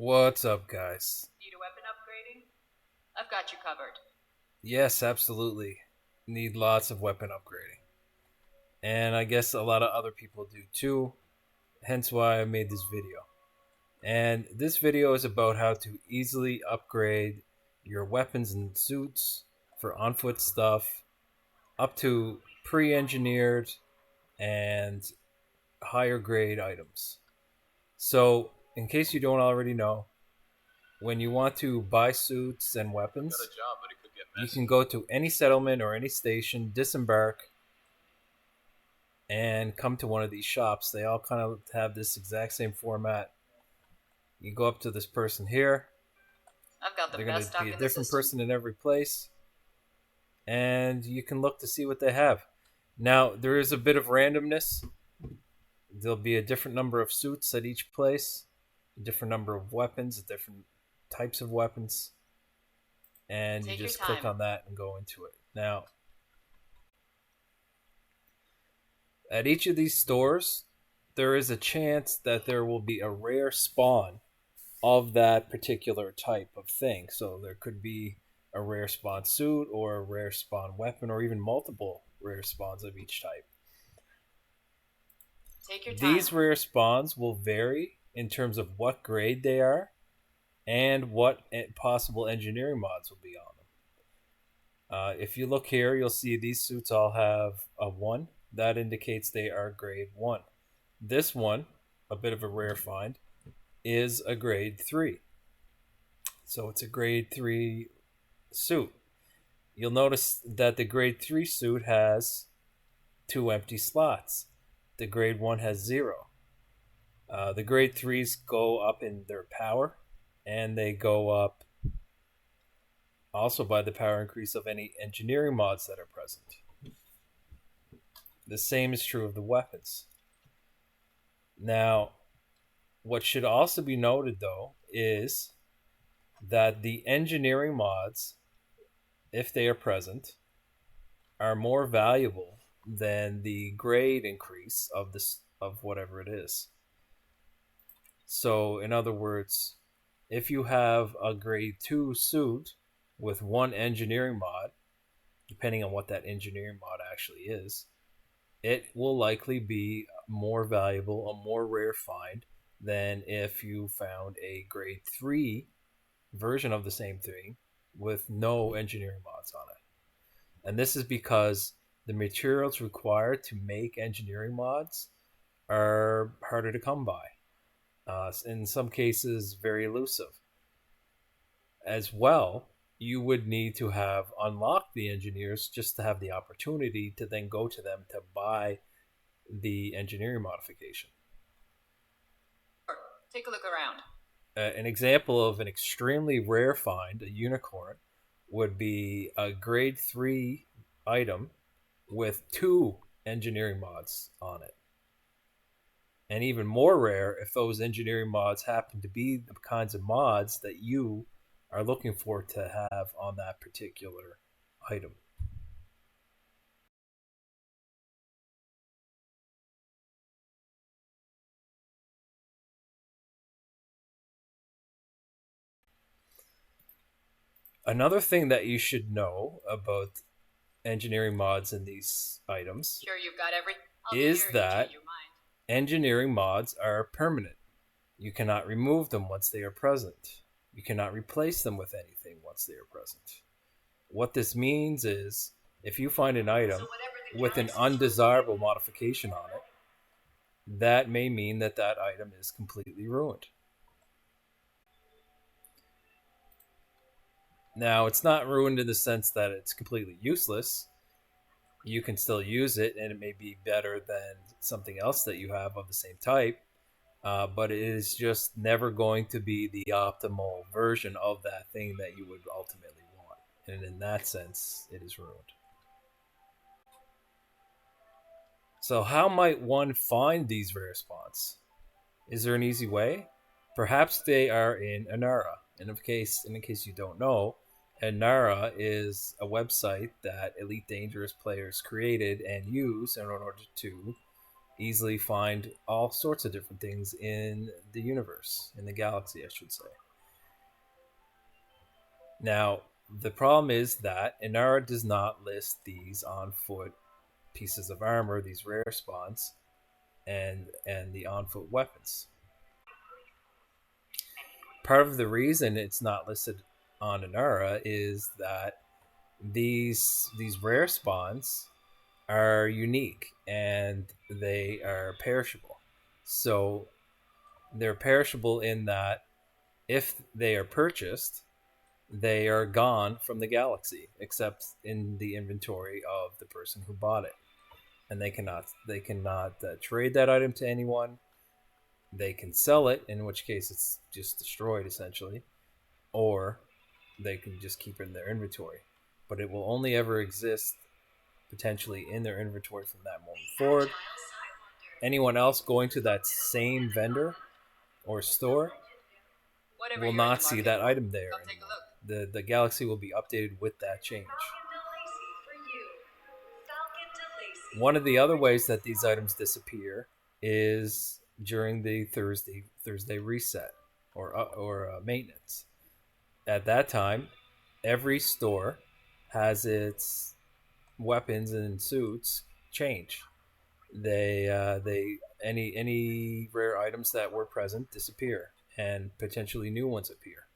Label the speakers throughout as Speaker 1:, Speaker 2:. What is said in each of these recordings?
Speaker 1: What's up, guys?
Speaker 2: Need a weapon upgrading? I've got you covered.
Speaker 1: Yes, absolutely. Need lots of weapon upgrading. And I guess a lot of other people do too, hence why I made this video. And this video is about how to easily upgrade your weapons and suits for on foot stuff up to pre engineered and higher grade items. So, in case you don't already know, when you want to buy suits and weapons, you can go to any settlement or any station, disembark, and come to one of these shops. They all kind of have this exact same format. You go up to this person here.
Speaker 2: I've got the
Speaker 1: They're going
Speaker 2: best
Speaker 1: to
Speaker 2: stock
Speaker 1: be a
Speaker 2: in the
Speaker 1: different
Speaker 2: system.
Speaker 1: person in every place, and you can look to see what they have. Now, there is a bit of randomness. There'll be a different number of suits at each place, a different number of weapons, different types of weapons, and you
Speaker 2: Take your
Speaker 1: just click
Speaker 2: time.
Speaker 1: on that and go into it. Now, at each of these stores, there is a chance that there will be a rare spawn of that particular type of thing. So there could be a rare spawn suit or a rare spawn weapon or even multiple rare spawns of each type.
Speaker 2: Take your time.
Speaker 1: These rare spawns will vary in terms of what grade they are and what possible engineering mods will be on them. If you look here, you'll see these suits all have a 1. That indicates they are grade 1. This one, a bit of a rare find, is a grade 3. So it's a grade 3 suit. You'll notice that the grade 3 suit has 2 empty slots. The grade 1 has 0. The grade 3s go up in their power, and they go up also by the power increase of any engineering mods that are present. The same is true of the weapons. Now, what should also be noted, though, is that the engineering mods, if they are present, are more valuable than the grade increase of this of whatever it is. So, in other words, if you have a grade 2 suit with 1 engineering mod, depending on what that engineering mod actually is, it will likely be more valuable, a more rare find than if you found a grade 3 version of the same thing with no engineering mods on it. And this is because the materials required to make engineering mods are harder to come by. In some cases, very elusive. As well, you would need to have unlocked the engineers just to have the opportunity to then go to them to buy the engineering modification.
Speaker 2: Take a look around.
Speaker 1: An example of an extremely rare find, a unicorn, would be a grade 3 item with 2 engineering mods on it. And even more rare if those engineering mods happen to be the kinds of mods that you are looking for to have on that particular item. Another thing that you should know about engineering mods in these items
Speaker 2: Sure you've got every. I'll be
Speaker 1: is
Speaker 2: here if you
Speaker 1: that
Speaker 2: change your mind.
Speaker 1: engineering mods are permanent. You cannot remove them once they are present. You cannot replace them with anything once they are present. What this means is if you find an
Speaker 2: So
Speaker 1: item
Speaker 2: whatever the
Speaker 1: with an
Speaker 2: galaxy's
Speaker 1: undesirable modification on it, that may mean that that item is completely ruined. Now, it's not ruined in the sense that it's completely useless. You can still use it, and it may be better than something else that you have of the same type, but it is just never going to be the optimal version of that thing that you would ultimately want. And in that sense, it is ruined. So, how might one find these rare spots? Is there an easy way? Perhaps they are in Inara. And in case you don't know, Inara is a website that Elite Dangerous players created and use in order to easily find all sorts of different things in the universe, in the galaxy, I should say. Now, the problem is that Inara does not list these on foot pieces of armor, these rare spawns, and the on foot weapons. Part of the reason it's not listed on Inara is that these rare spawns are unique and they are perishable. So they're perishable in that if they are purchased, they are gone from the galaxy, except in the inventory of the person who bought it, and they cannot trade that item to anyone. They can sell it, in which case it's just destroyed essentially, or they can just keep it in their inventory. But it will only ever exist potentially in their inventory from that moment forward. Anyone else going to that same vendor or store will not see that item there anymore. The galaxy will be updated with that change. One of the other ways that these items disappear is during the Thursday reset or maintenance. At that time, every store has its weapons and suits change. They any rare items that were present disappear, and potentially new ones appear.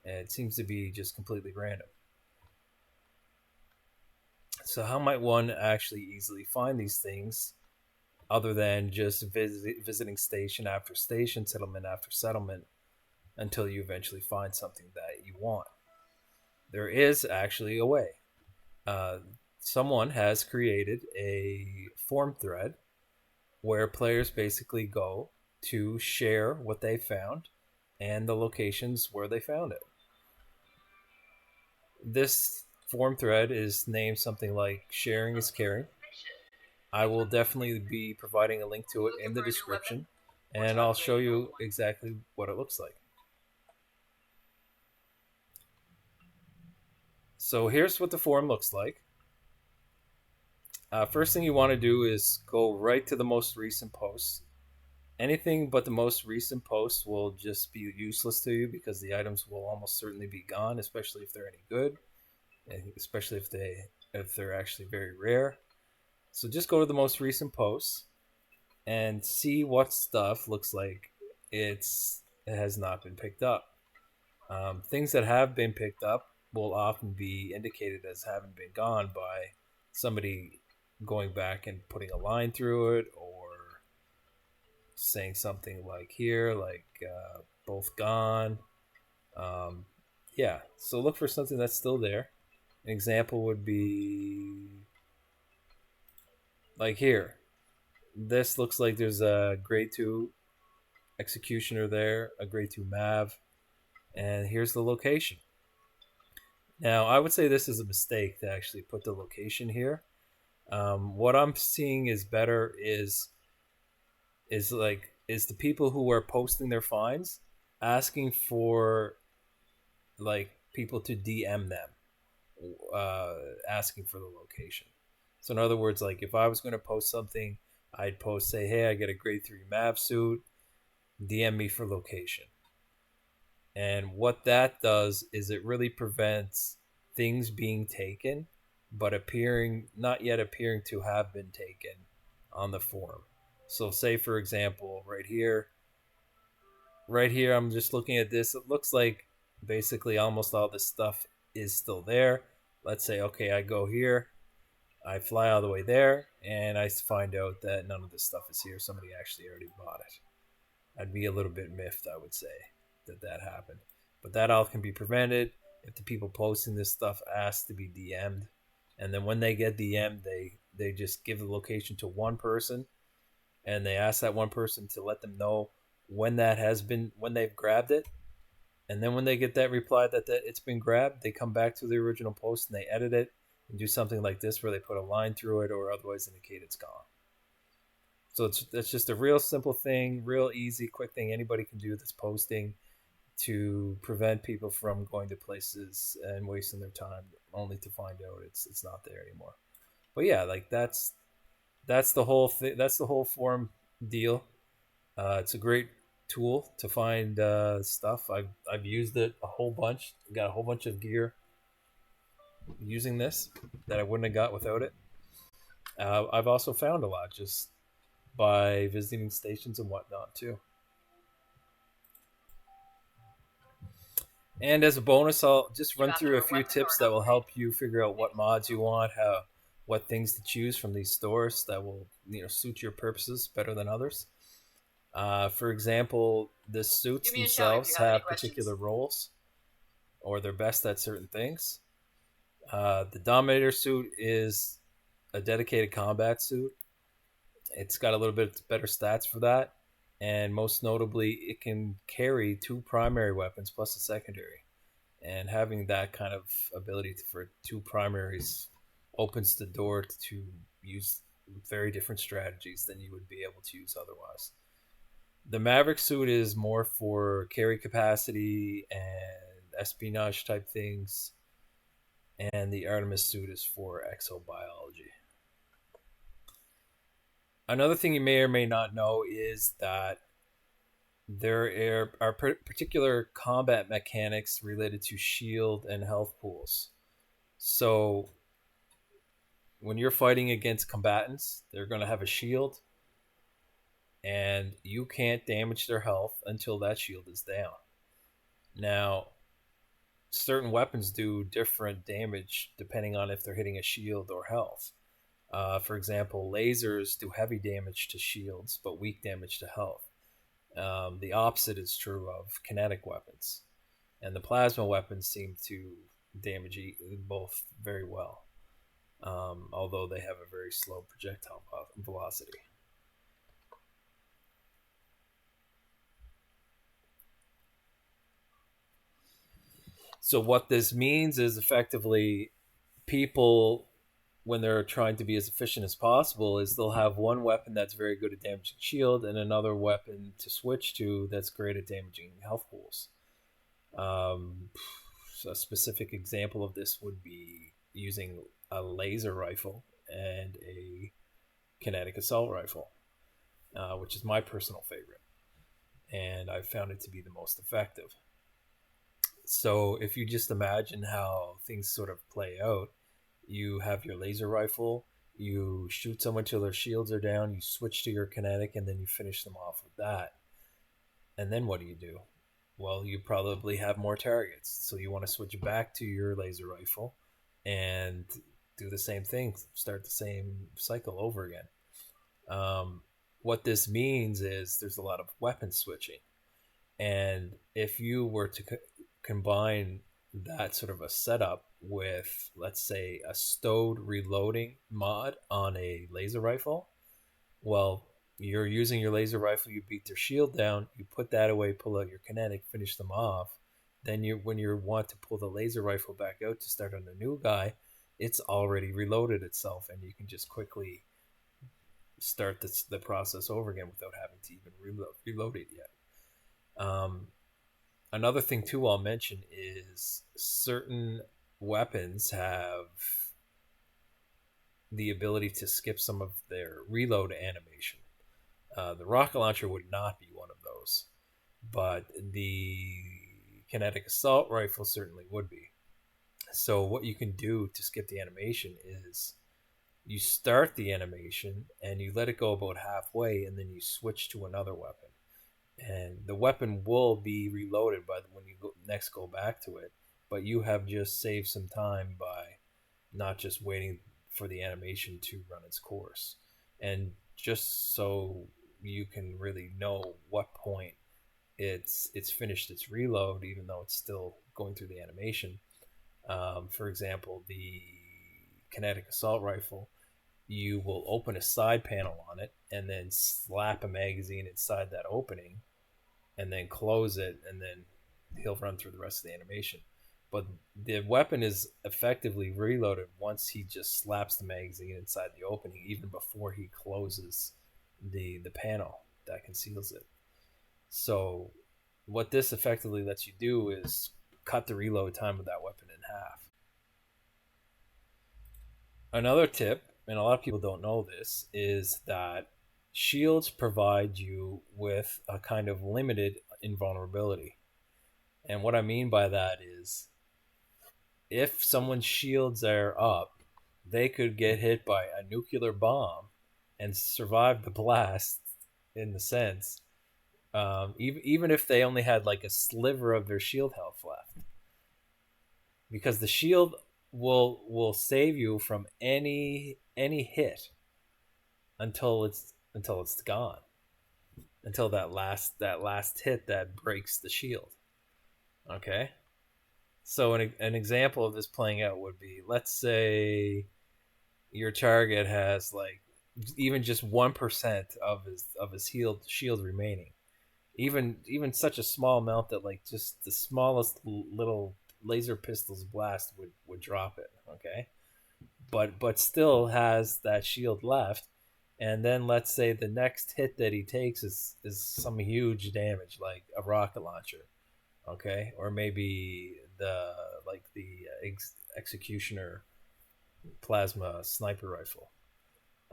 Speaker 1: And it seems to be just completely random. So how might one actually easily find these things other than just visiting station after station, settlement after settlement, until you eventually find something that you want? There is actually a way. Uh, Someone has created a forum thread where players basically go to share what they found and the locations where they found it. This forum thread is named something like Sharing is Caring. I will definitely be providing a link to it in the description, and I'll show you exactly what it looks like. So here's what the forum looks like. First thing you want to do is go right to the most recent posts. Anything but the most recent posts will just be useless to you because the items will almost certainly be gone, especially if they're any good, and especially if they're actually very rare. So just go to the most recent posts and see what stuff looks like it has not been picked up. Things that have been picked up will often be indicated as having been gone by somebody going back and putting a line through it, or saying something like here, like both gone. Um, yeah, so look for something that's still there. An example would be like here. This looks like there's a grade 2 executioner there, a grade 2 Mav, and here's the location. Now, I would say this is a mistake to actually put the location here. What I'm seeing is better is the people who are posting their finds asking for like people to DM them, asking for the location. So in other words, like if I was going to post something, I'd post, say, hey, I get a grade 3 Mav suit, DM me for location. And what that does is it really prevents things being taken, but not yet appearing to have been taken on the forum. So say for example, right here, I'm just looking at this. It looks like basically almost all this stuff is still there. Let's say, okay, I go here, I fly all the way there, and I find out that none of this stuff is here. Somebody actually already bought it. I'd be a little bit miffed, I would say, that happened. But that all can be prevented if the people posting this stuff ask to be DM'd. And then when they get DM'd, they just give the location to one person, and they ask that one person to let them know when they've grabbed it. And then when they get that reply that it's been grabbed, they come back to the original post and they edit it and do something like this where they put a line through it or otherwise indicate it's gone. So it's just a real simple thing, real easy, quick thing anybody can do that's posting to prevent people from going to places and wasting their time only to find out it's not there anymore. But yeah, like that's That's the whole thing. That's the whole forum deal. It's a great tool to find stuff. I've used it a whole bunch. Got a whole bunch of gear using this that I wouldn't have got without it. I've also found a lot just by visiting stations and whatnot too. And as a bonus, I'll just run through a few tips that will help you figure out what mods you want, what things to choose from these stores that will suit your purposes better than others. For example, the suits themselves have particular roles, or they're best at certain things. The Dominator suit is a dedicated combat suit. It's got a little bit better stats for that, and most notably, it can carry two primary weapons plus a secondary. And having that kind of ability for two primaries opens the door to use very different strategies than you would be able to use otherwise. The Maverick suit is more for carry capacity and espionage type things, and the Artemis suit is for exobiology. Another thing you may or may not know is that there are particular combat mechanics related to shield and health pools. So when you're fighting against combatants, they're going to have a shield, and you can't damage their health until that shield is down. Now, certain weapons do different damage depending on if they're hitting a shield or health. For example, lasers do heavy damage to shields but weak damage to health. The opposite is true of kinetic weapons, and the plasma weapons seem to damage both very well, although they have a very slow projectile velocity. So what this means is effectively people, when they're trying to be as efficient as possible, is they'll have one weapon that's very good at damaging shield and another weapon to switch to that's great at damaging health pools. So a specific example of this would be using a laser rifle and a kinetic assault rifle, which is my personal favorite, and I've found it to be the most effective. So if you just imagine how things sort of play out, you have your laser rifle, you shoot someone till their shields are down, you switch to your kinetic, and then you finish them off with that. And then what do? Well, you probably have more targets, so you want to switch back to your laser rifle and do the same thing, start the same cycle over again. What this means is there's a lot of weapon switching, and if you were to combine that sort of a setup with, let's say, a stowed reloading mod on a laser rifle, well, you're using your laser rifle, you beat their shield down, you put that away, pull out your kinetic, finish them off. Then when you want to pull the laser rifle back out to start on a new guy, it's already reloaded itself, and you can just quickly start the process over again without having to even reload it yet. Another thing too I'll mention is certain weapons have the ability to skip some of their reload animation. The rocket launcher would not be one of those, but the kinetic assault rifle certainly would be. So what you can do to skip the animation is you start the animation and you let it go about halfway, and then you switch to another weapon. And the weapon will be reloaded when you next go back to it, but you have just saved some time by not just waiting for the animation to run its course. And just so you can really know what point it's finished its reload, even though it's still going through the animation. For example, the kinetic assault rifle, you will open a side panel on it and then slap a magazine inside that opening and then close it, and then he'll run through the rest of the animation. But the weapon is effectively reloaded once he just slaps the magazine inside the opening, even before he closes the panel that conceals it. So what this effectively lets you do is cut the reload time of that weapon in half. Another tip and a lot of people don't know this, is that shields provide you with a kind of limited invulnerability. And what I mean by that is if someone's shields are up, they could get hit by a nuclear bomb and survive the blast, in the sense, even if they only had like a sliver of their shield health left, because the shield will save you from any hit until it's gone, until that last hit that breaks the shield. Okay, so an example of this playing out would be, let's say your target has like even just 1% of his shield remaining, even such a small amount that like just the smallest little laser pistol's blast would drop it. Okay, but still has that shield left. And then let's say the next hit that he takes is some huge damage, like a rocket launcher. Okay, or maybe the executioner plasma sniper rifle.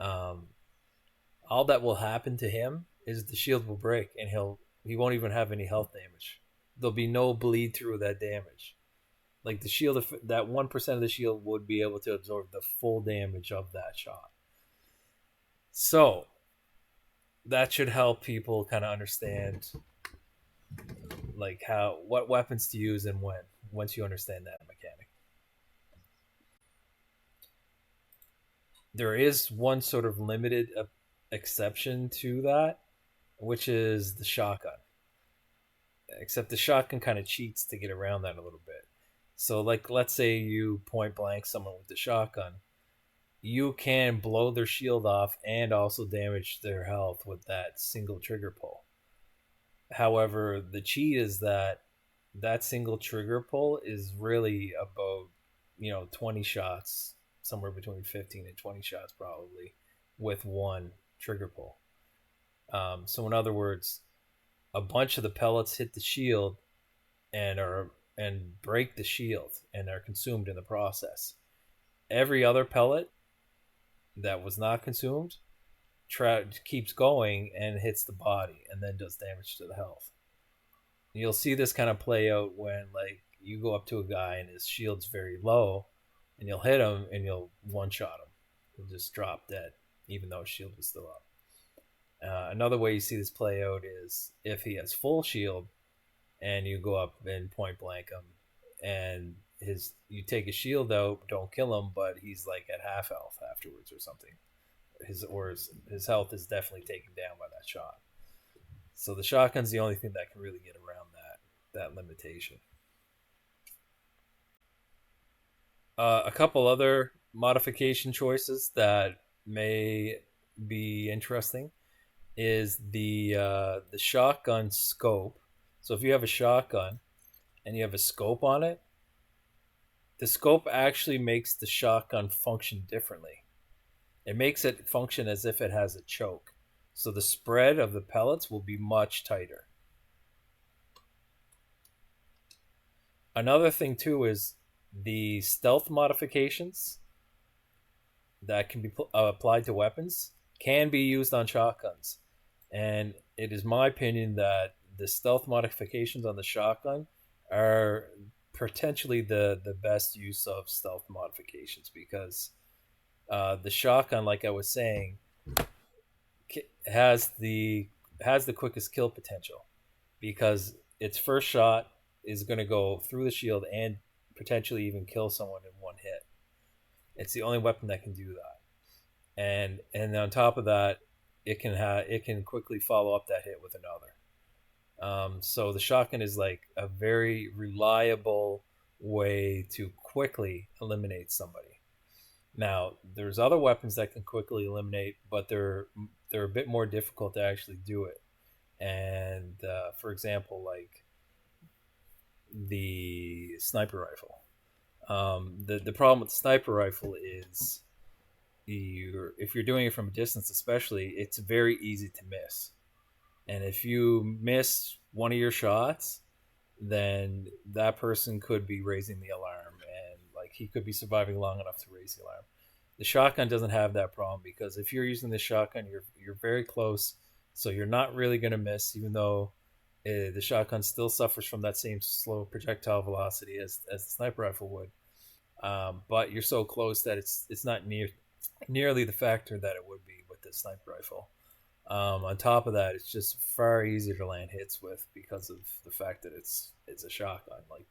Speaker 1: um, all that will happen to him is the shield will break, and he won't even have any health damage. There'll be no bleed through that damage. Like the shield, that 1% of the shield would be able to absorb the full damage of that shot. So that should help people kind of understand like how what weapons to use and when, once you understand that mechanic. There is one sort of limited exception to that, which is the shotgun. Except the shotgun kind of cheats to get around that a little bit. So, like, let's say you point blank someone with the shotgun, you can blow their shield off and also damage their health with that single trigger pull. However, the cheat is that that single trigger pull is really about 20 shots, somewhere between 15 and 20 shots probably, with one trigger pull. So in other words, a bunch of the pellets hit the shield and break the shield and are consumed in the process. Every other pellet that was not consumed keeps going and hits the body and then does damage to the health. You'll see this kind of play out when like you go up to a guy and his shield's very low, and you'll hit him and you'll one shot him. He'll just drop dead, even though his shield was still up. Another way you see this play out is if he has full shield and you go up and point blank him, and you take his shield out, don't kill him, but he's like at half health afterwards or something. His health is definitely taken down by that shot. So the shotgun's the only thing that can really get around that limitation. A couple other modification choices that may be interesting is the shotgun scope. So if you have a shotgun and you have a scope on it, the scope actually makes the shotgun function differently. It makes it function as if it has a choke. So the spread of the pellets will be much tighter. Another thing too is the stealth modifications that can be applied to weapons can be used on shotguns. And it is my opinion that the stealth modifications on the shotgun are potentially the best use of stealth modifications, because the shotgun, like I was saying, has the quickest kill potential, because its first shot is going to go through the shield and potentially even kill someone in one hit. It's the only weapon that can do that, and on top of that, it can quickly follow up that hit with another. So the shotgun is like a very reliable way to quickly eliminate somebody. Now, there's other weapons that can quickly eliminate, but they're a bit more difficult to actually do it. And for example, like the sniper rifle. The problem with the sniper rifle is if you're doing it from a distance, especially, it's very easy to miss. And if you miss one of your shots, then that person could be raising the alarm, and like he could be surviving long enough to raise the alarm. The shotgun doesn't have that problem because if you're using the shotgun, you're very close, so you're not really going to miss, even though the shotgun still suffers from that same slow projectile velocity as the sniper rifle would. But you're so close that it's not nearly the factor that it would be with the sniper rifle. On top of that, it's just far easier to land hits with because of the fact that it's a shotgun. Like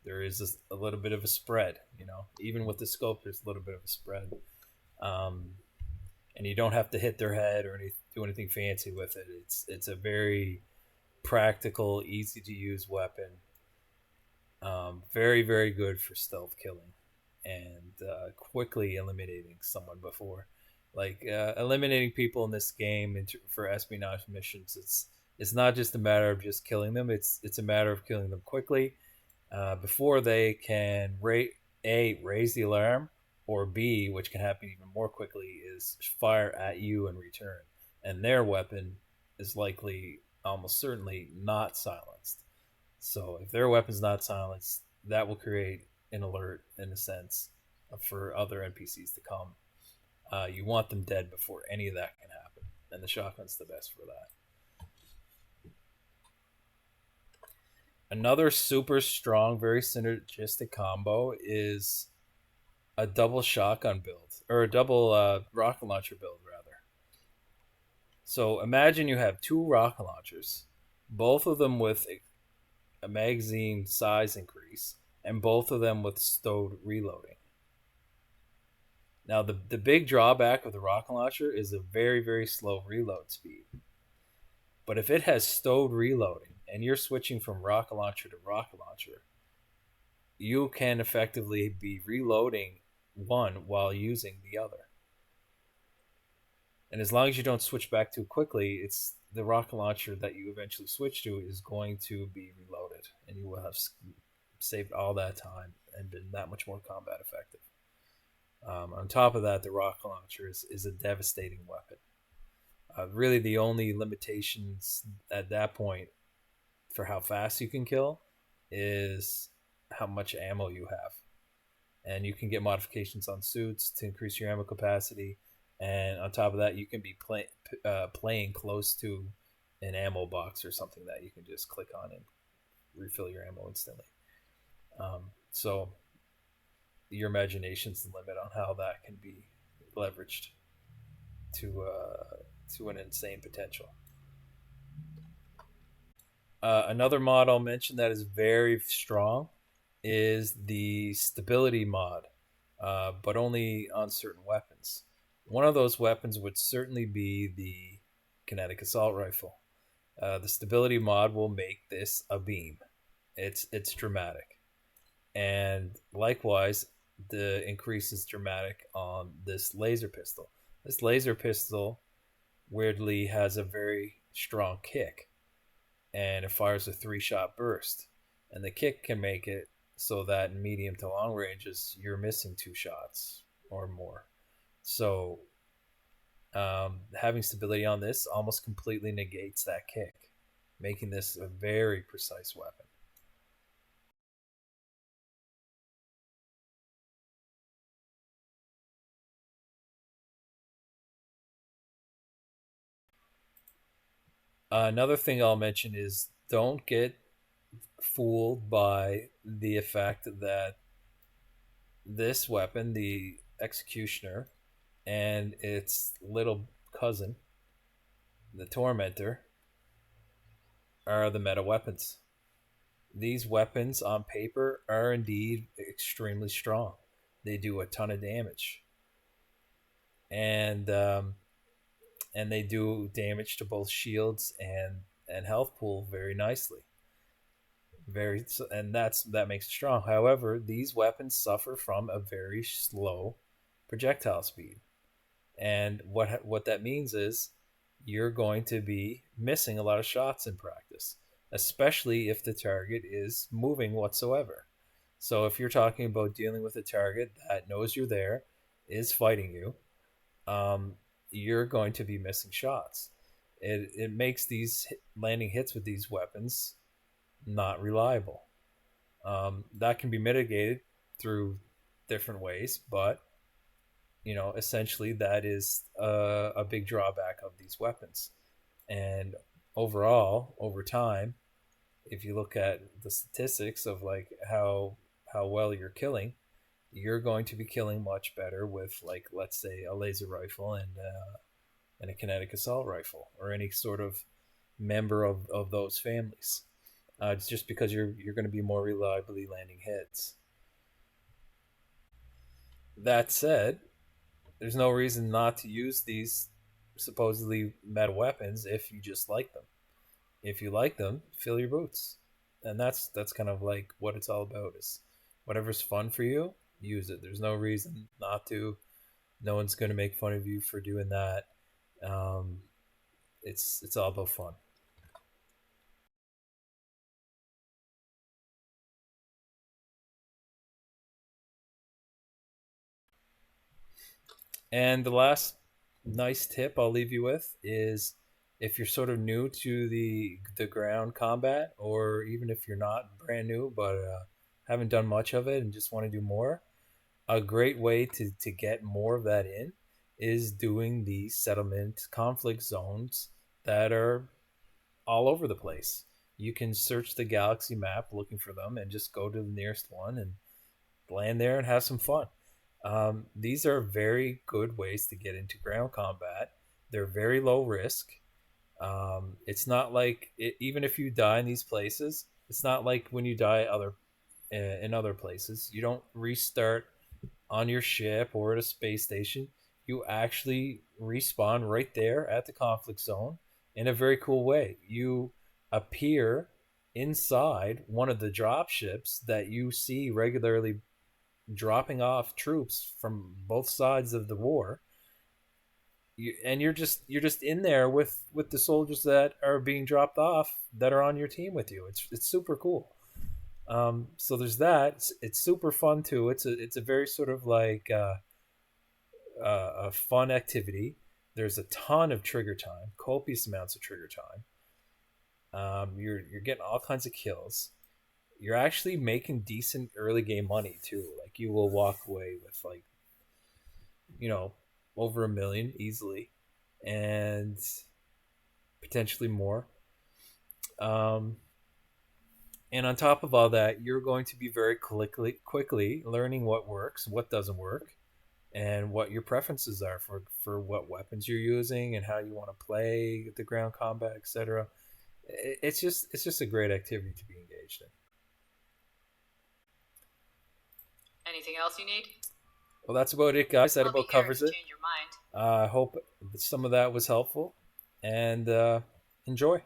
Speaker 1: there is a little bit of a spread, even with the scope, there's a little bit of a spread, um, and you don't have to hit their head or do anything fancy with it. It's a very practical, easy to use weapon. Very very good for stealth killing and quickly eliminating someone before, like eliminating people in this game for espionage missions. It's not just a matter of just killing them. It's a matter of killing them quickly before they can raise the alarm, or B, which can happen even more quickly, is fire at you in return, and their weapon is likely almost certainly not silenced. So if their weapon's not silenced, that will create an alert in a sense for other NPCs to come. You want them dead before any of that can happen, and the shotgun's the best for that. Another super strong, very synergistic combo is a double shotgun build, or a double rocket launcher build, rather. So imagine you have two rocket launchers, both of them with a magazine size increase, and both of them with stowed reloading. Now, the big drawback of the rocket launcher is a very, very slow reload speed. But if it has stowed reloading and you're switching from rocket launcher to rocket launcher, you can effectively be reloading one while using the other. And as long as you don't switch back too quickly, it's the rocket launcher that you eventually switch to is going to be reloaded, and you will have saved all that time and been that much more combat effective. On top of that, the rocket launcher is a devastating weapon. Really, the only limitations at that point for how fast you can kill is how much ammo you have. And you can get modifications on suits to increase your ammo capacity. And on top of that, you can be playing close to an ammo box or something that you can just click on and refill your ammo instantly. So your imagination's the limit on how that can be leveraged to an insane potential. Another mod I'll mention that is very strong is the stability mod, but only on certain weapons. One of those weapons would certainly be the kinetic assault rifle. The stability mod will make this a beam. It's dramatic, and likewise, the increase is dramatic on this laser pistol. This laser pistol weirdly has a very strong kick, and it fires a 3-shot burst, and the kick can make it so that in medium to long ranges you're missing 2 shots or more. So having stability on this almost completely negates that kick, making this a very precise weapon. Another thing I'll mention is don't get fooled by the effect that this weapon, the Executioner, and its little cousin, the Tormentor, are the meta weapons. These weapons on paper are indeed extremely strong. They do a ton of damage, and they do damage to both shields and health pool very nicely. And that makes it strong. However, these weapons suffer from a very slow projectile speed, and what that means is you're going to be missing a lot of shots in practice, especially if the target is moving whatsoever. So if you're talking about dealing with a target that knows you're there, is fighting you, you're going to be missing shots. It makes these landing hits with these weapons not reliable. That can be mitigated through different ways, but essentially that is a big drawback of these weapons. And overall, over time, if you look at the statistics of like how well you're killing, you're going to be killing much better with, like, let's say a laser rifle and a kinetic assault rifle, or any sort of member of those families. It's just because you're going to be more reliably landing hits. That said, there's no reason not to use these supposedly meta weapons if you just like them. If you like them, fill your boots. And that's kind of like what it's all about, is whatever's fun for you, use it. There's no reason not to. No one's going to make fun of you for doing that. Um, it's all about fun. And the last nice tip I'll leave you with is, if you're sort of new to the ground combat, or even if you're not brand new but haven't done much of it and just want to do more, a great way to get more of that in is doing the settlement conflict zones that are all over the place. You can search the galaxy map looking for them and just go to the nearest one and land there and have some fun. These are very good ways to get into ground combat. They're very low risk. It's not like even if you die in these places, it's not like when you die in other places. You don't restart on your ship or at a space station. You actually respawn right there at the conflict zone in a very cool way. You appear inside one of the drop ships that you see regularly dropping off troops from both sides of the war. And you're just in there with the soldiers that are being dropped off that are on your team with you. It's super cool. So there's that. It's super fun too. It's a very sort of like a fun activity. There's a ton of trigger time, copious amounts of trigger time. You're getting all kinds of kills. You're actually making decent early game money too. Like, you will walk away with, like, you know over 1 million easily, and potentially more. Um, and on top of all that, you're going to be very quickly learning what works, what doesn't work, and what your preferences are for what weapons you're using and how you want to play the ground combat, etc. It's just a great activity to be engaged in.
Speaker 2: Anything else you need?
Speaker 1: Well, that's about it, guys. That
Speaker 2: I'll be
Speaker 1: about
Speaker 2: here
Speaker 1: covers
Speaker 2: if you
Speaker 1: it.
Speaker 2: change your mind.
Speaker 1: I hope some of that was helpful, and enjoy.